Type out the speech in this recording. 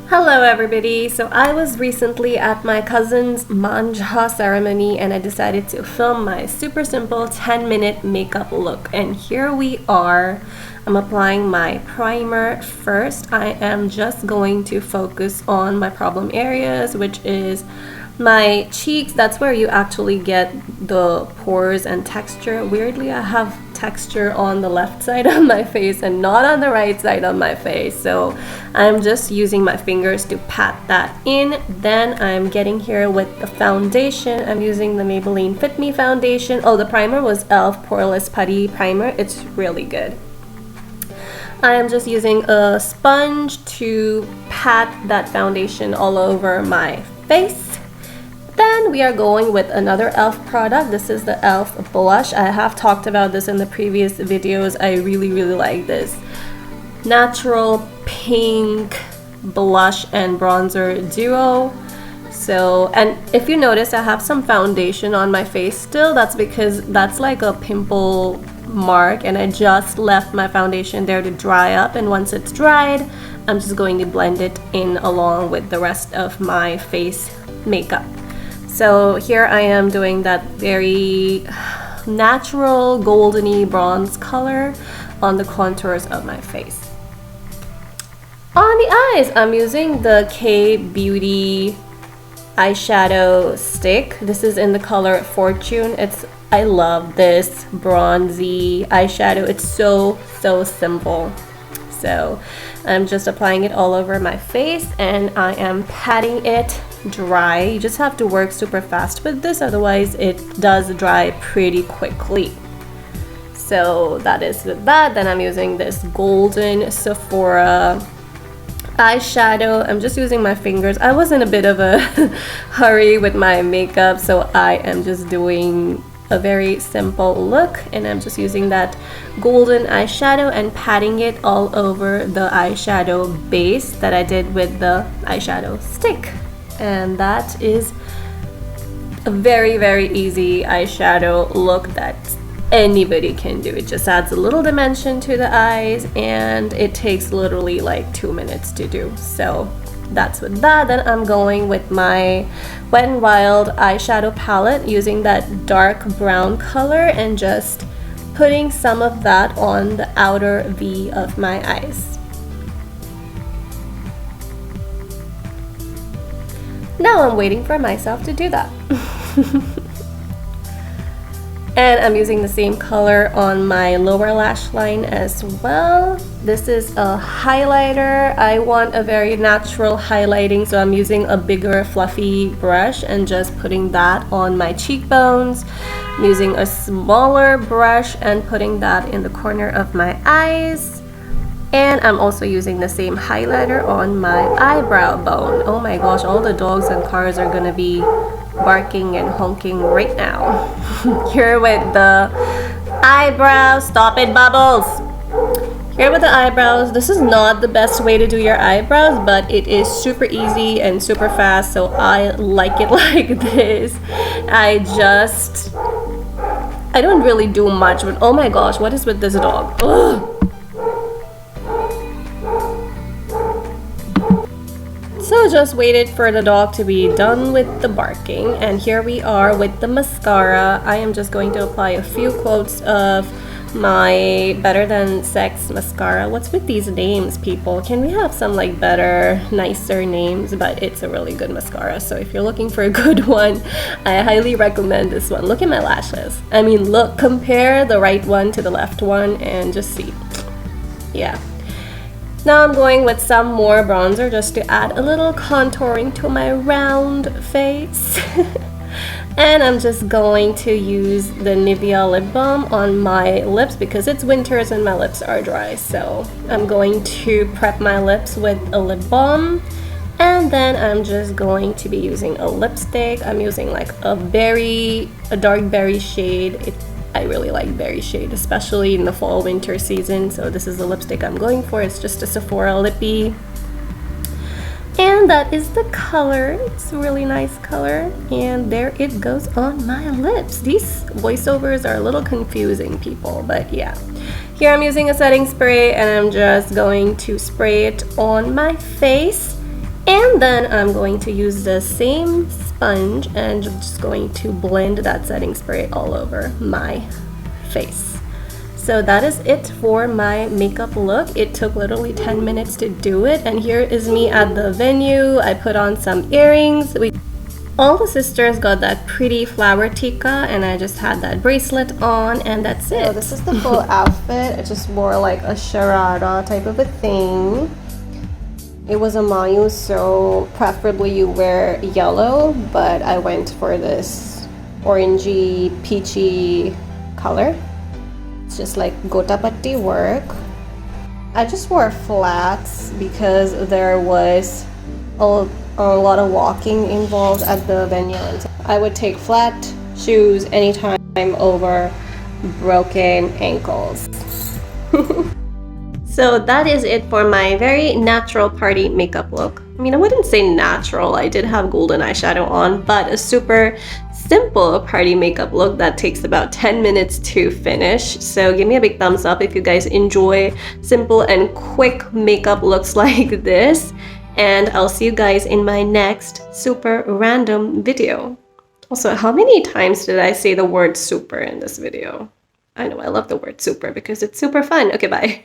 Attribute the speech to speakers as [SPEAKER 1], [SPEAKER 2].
[SPEAKER 1] Hello everybody! So I was recently at my cousin's manja ceremony and I decided to film my super simple 10-minute makeup look. And here we are. I'm applying my primer first. I am just going to focus on my problem areas, which is my cheeks. That's where you actually get the pores and texture. Weirdly, I have texture on the left side of my face and not on the right side of my face, so I'm just using my fingers to pat that in. Then I'm getting here with the foundation. I'm using the Maybelline Fit Me foundation. Oh, the primer was e.l.f. Poreless Putty Primer. It's really good. I am just using a sponge to pat that foundation all over my face. Then we are going with another e.l.f. product. This is the e.l.f. blush. I have talked about this in the previous videos. I really like this natural pink blush and bronzer duo. So, and if you notice, I have some foundation on my face still. That's because that's like a pimple mark and I just left my foundation there to dry up, and once it's dried, I'm just going to blend it in along with the rest of my face makeup. So here I am doing that very natural goldeny bronze color on the contours of my face. On the eyes, I'm using the K Beauty eyeshadow stick. This is in the color Fortune. I love this bronzy eyeshadow. It's so simple. So I'm just applying it all over my face and I am patting it dry. You just have to work super fast with this, otherwise it does dry pretty quickly. So that is with that. Then I'm using this golden Sephora eyeshadow. I'm just using my fingers. I was in a bit of a hurry with my makeup, so I am just doing a very simple look, and I'm just using that golden eyeshadow and patting it all over the eyeshadow base that I did with the eyeshadow stick. And that is a very easy eyeshadow look that anybody can do. It just adds a little dimension to the eyes and it takes literally like 2 minutes to do. So that's with that. Then I'm going with my Wet n Wild eyeshadow palette using that dark brown color and just putting some of that on the outer V of my eyes. Now I'm waiting for myself to do that. And I'm using the same color on my lower lash line as well. This is a highlighter. I want a very natural highlighting, so I'm using a bigger fluffy brush and just putting that on my cheekbones. I'm using a smaller brush and putting that in the corner of my eyes. And I'm also using the same highlighter on my eyebrow bone. Oh my gosh, all the dogs and cars are gonna be barking and honking right now. Here with the eyebrows. Stop it, Bubbles! Here with the eyebrows. This is not the best way to do your eyebrows, but it is super easy and super fast, so I like it like this. I don't really do much, but oh my gosh, what is with this dog? Ugh. So just waited for the dog to be done with the barking, and here we are with the mascara. I am just going to apply a few quotes of my Better Than Sex mascara. What's with these names, people? Can we have some like better, nicer names? But it's a really good mascara, so if you're looking for a good one, I highly recommend this one. Look at my lashes. I mean, look, compare the right one to the left one and just see. Yeah. Now I'm going with some more bronzer just to add a little contouring to my round face. And I'm just going to use the Nivea lip balm on my lips because it's winters and my lips are dry. So I'm going to prep my lips with a lip balm. And then I'm just going to be using a lipstick. I'm using like a dark berry shade. I really like berry shade, especially in the fall winter season, so this is the lipstick I'm going for. It's just a Sephora Lippy, and that is the color. It's a really nice color, and there it goes on my lips. These voiceovers are a little confusing, people, but yeah. Here I'm using a setting spray and I'm just going to spray it on my face. And then I'm going to use the same sponge and just going to blend that setting spray all over my face. So that is it for my makeup look. It took literally 10 minutes to do it, and here is me at the venue. I put on some earrings. All the sisters got that pretty flower tikka, and I just had that bracelet on, and that's it. So this is the full outfit. I just wore like a sharada type of a thing. It was a mayu, so preferably you wear yellow, but I went for this orangey, peachy color. It's just like gotapatti work. I just wore flats because there was a lot of walking involved at the venue. I would take flat shoes anytime over broken ankles. So that is it for my very natural party makeup look. I mean, I wouldn't say natural. I did have golden eyeshadow on, but a super simple party makeup look that takes about 10 minutes to finish. So give me a big thumbs up if you guys enjoy simple and quick makeup looks like this. And I'll see you guys in my next super random video. Also, how many times did I say the word super in this video? I know I love the word super because it's super fun. Okay, bye.